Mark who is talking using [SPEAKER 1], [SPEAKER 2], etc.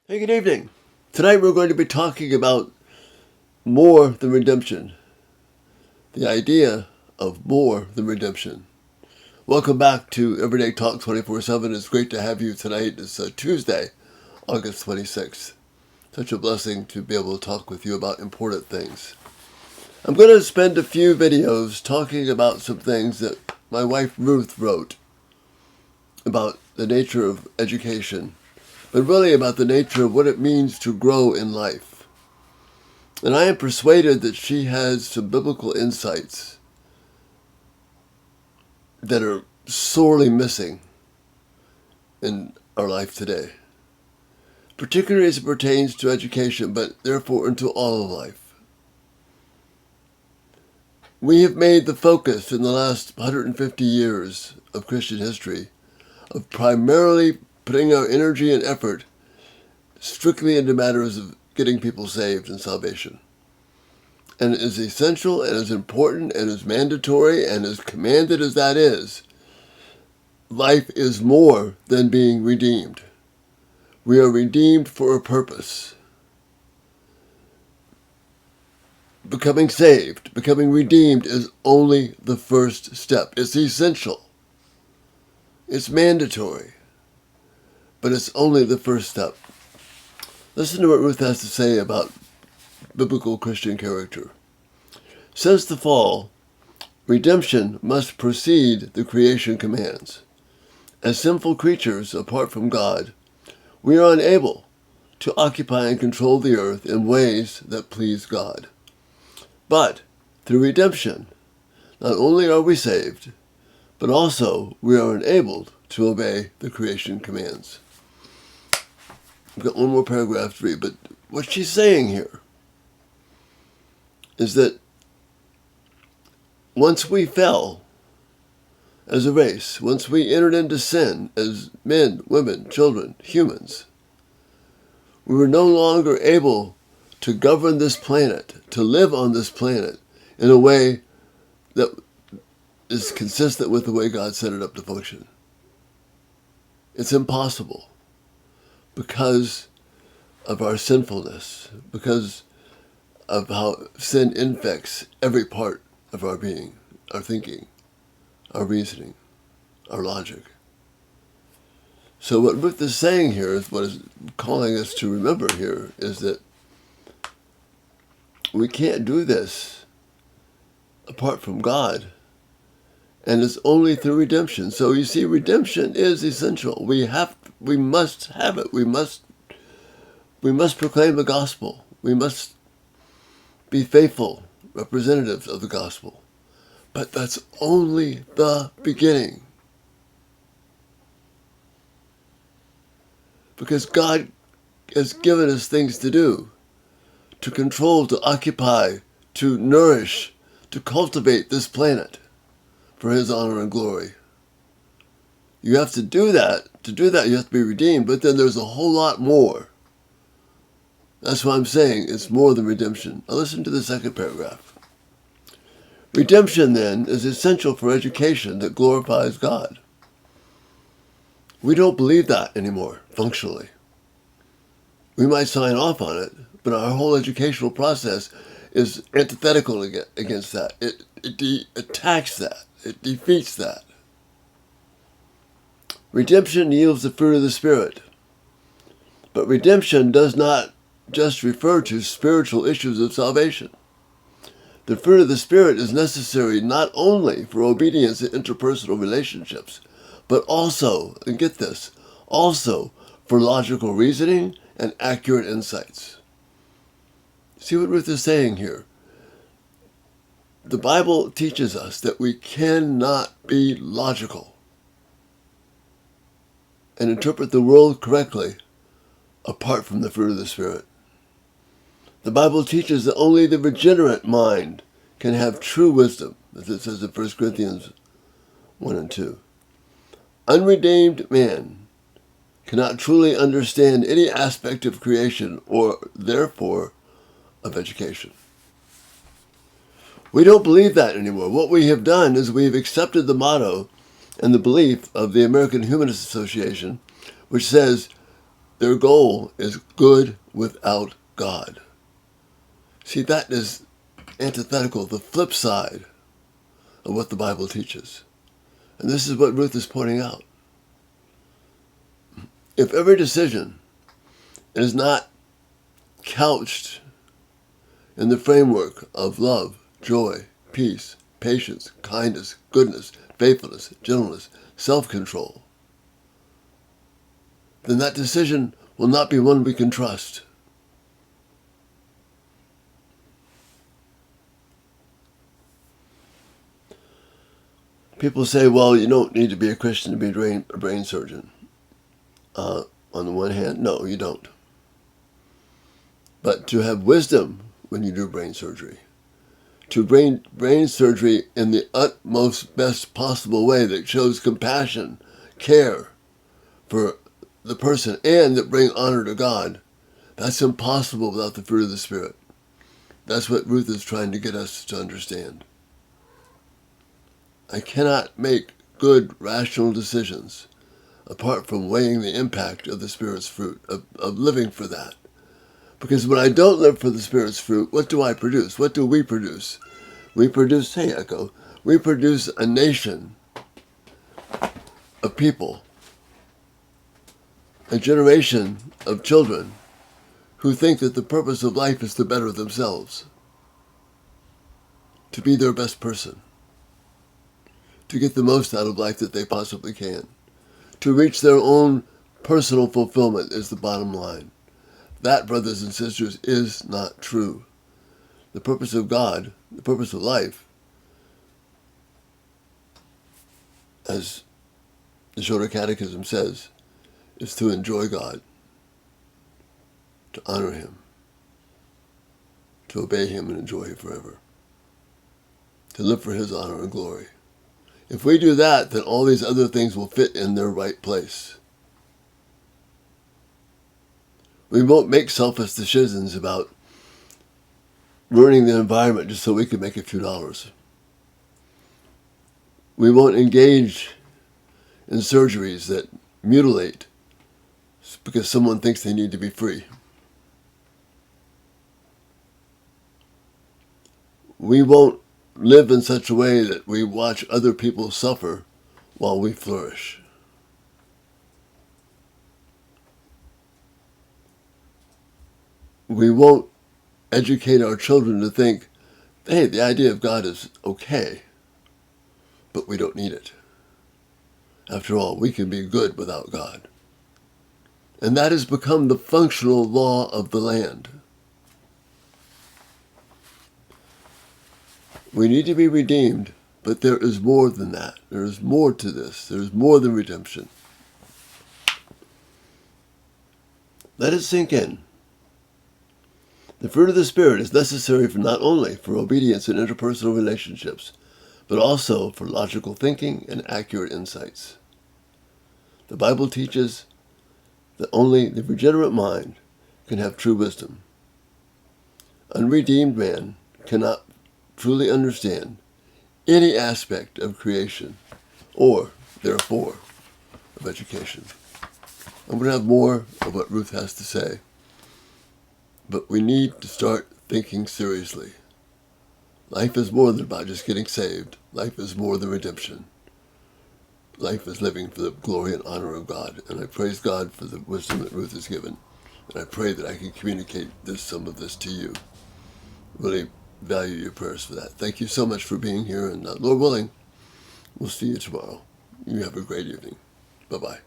[SPEAKER 1] Hey, good evening. Tonight we're going to be talking about more than redemption. The idea of more than redemption. Welcome back to Everyday Talk 24/7. It's great to have you tonight. It's Tuesday, August 26th. Such a blessing to be able to talk with you about important things. I'm going to spend a few videos talking about some things that my wife Ruth wrote about the nature of education, but really about the nature of what it means to grow in life. And I am persuaded that she has some biblical insights that are sorely missing in our life today, particularly as it pertains to education, but therefore into all of life. We have made the focus in the last 150 years of Christian history of primarily putting our energy and effort strictly into matters of getting people saved and salvation. And as essential and as important and as mandatory and as commanded as that is, life is more than being redeemed. We are redeemed for a purpose. Becoming saved, becoming redeemed is only the first step. It's essential. It's mandatory. But it's only the first step. Listen to what Ruth has to say about biblical Christian character. Since the fall, redemption must precede the creation commands. As sinful creatures apart from God, we are unable to occupy and control the earth in ways that please God. But through redemption, not only are we saved, but also we are enabled to obey the creation commands. I've got one more paragraph to read, but what she's saying here is that once we fell as a race, once we entered into sin as men, women, children, humans, we were no longer able to govern this planet, to live on this planet in a way that is consistent with the way God set it up to function. It's impossible because of our sinfulness, because of how sin infects every part of our being, our thinking, our reasoning, our logic. So what Ruth is saying here, is what is calling us to remember here, is that we can't do this apart from God. And it's only through redemption. So you see, redemption is essential. We must have it. We must proclaim the gospel. We must be faithful representatives of the gospel. But that's only the beginning. Because God has given us things to do, to control, to occupy, to nourish, to cultivate this planet for His honor and glory. You have to do that. To do that, you have to be redeemed. But then there's a whole lot more. That's why I'm saying it's more than redemption. Now listen to the second paragraph. Redemption, then, is essential for education that glorifies God. We don't believe that anymore, functionally. We might sign off on it, but our whole educational process is antithetical against that. It attacks that. It defeats that. Redemption yields the fruit of the Spirit. But redemption does not just refer to spiritual issues of salvation. The fruit of the Spirit is necessary not only for obedience in interpersonal relationships, but also, and get this, also for logical reasoning and accurate insights. See what Ruth is saying here? The Bible teaches us that we cannot be logical and interpret the world correctly apart from the fruit of the Spirit. The Bible teaches that only the regenerate mind can have true wisdom, as it says in 1 Corinthians 1 and 2. Unredeemed man cannot truly understand any aspect of creation or, therefore, of education. We don't believe that anymore. What we have done is we have accepted the motto and the belief of the American Humanist Association, which says Their goal is good without God. See, that is antithetical, the flip side of what the Bible teaches. And this is what Ruth is pointing out. If every decision is not couched in the framework of love, joy, peace, patience, kindness, goodness, faithfulness, gentleness, self-control, then that decision will not be one we can trust. People say, well, you don't need to be a Christian to be a brain surgeon. On the one hand, no, you don't. But to have wisdom when you do brain surgery, to brain surgery in the utmost best possible way that shows compassion, care for the person, and that bring honor to God, that's impossible without the fruit of the Spirit. That's what Ruth is trying to get us to understand. I cannot make good, rational decisions apart from weighing the impact of the Spirit's fruit, of living for that. Because when I don't live for the Spirit's fruit, what do I produce? What do we produce? We produce, hey Echo, we produce a nation of people, a generation of children who think that the purpose of life is to better themselves, to be their best person, to get the most out of life that they possibly can, to reach their own personal fulfillment is the bottom line. That, brothers and sisters, is not true. The purpose of God, the purpose of life, as the Shorter Catechism says, is to enjoy God, to honor Him, to obey Him and enjoy Him forever, to live for His honor and glory. If we do that, then all these other things will fit in their right place. We won't make selfish decisions about ruining the environment just so we can make a few dollars. We won't engage in surgeries that mutilate because someone thinks they need to be free. We won't live in such a way that we watch other people suffer while we flourish. We won't educate our children to think, hey, the idea of God is okay, but we don't need it. After all, we can be good without God. And that has become the functional law of the land. We need to be redeemed, but there is more than that. There is more to this. There is more than redemption. Let it sink in. The fruit of the Spirit is necessary for not only for obedience in interpersonal relationships, but also for logical thinking and accurate insights. The Bible teaches that only the regenerate mind can have true wisdom. Unredeemed man cannot truly understand any aspect of creation or, therefore, of education. I'm going to have more of what Ruth has to say, but we need to start thinking seriously. Life is more than about just getting saved. Life is more than redemption. Life is living for the glory and honor of God, and I praise God for the wisdom that Ruth has given, and I pray that I can communicate some of this to you. Really value your prayers for that. Thank you so much for being here, and Lord willing, we'll see you tomorrow. You have a great evening. Bye-bye.